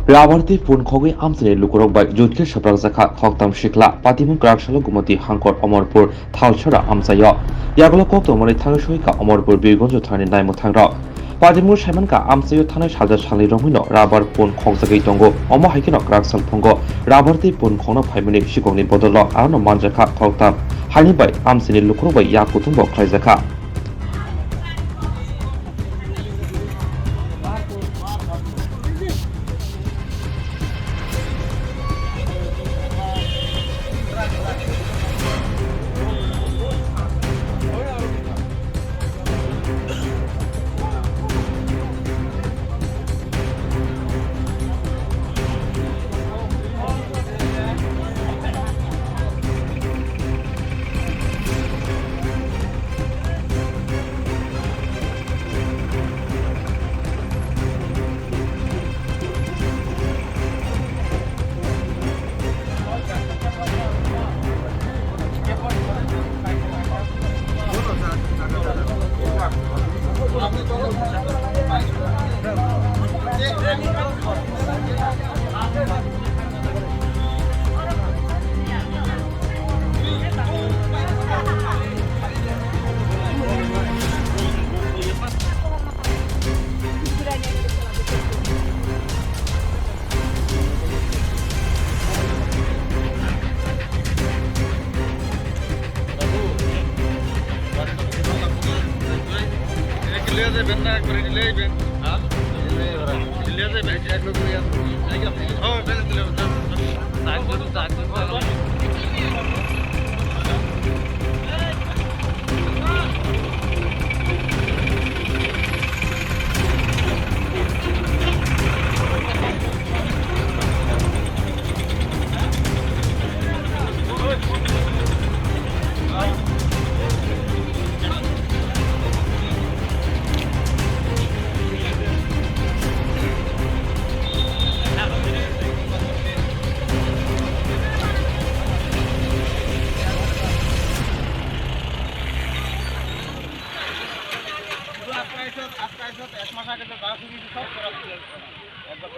Rabarti pun khogi amsani lukurok bai jutkir shaprak zakha khoktam shikla patimun krakshala gumati hankor Omorpur thalchara amsayo yagulo kokto mari thang shoika Omorpur birgonjo thani naimo thangrok Padimur Shamanka amsayo thane saja sali romino rabar pun khoksagai tongo omo haikino kraksal phongo Rabarti pun khono phaimani shikongni bodolo arno manjakha khoktam hani bai amsani lukurok bai yakutumbo khlaijaka লিয়া যাবেন না একবারে নিলে আইবেন হ্যাঁ লিয়া যাবেন এক লোক লিয়া ও বেলে দিলে আজকে এক মাস আগে তো গাছ সব করা একবার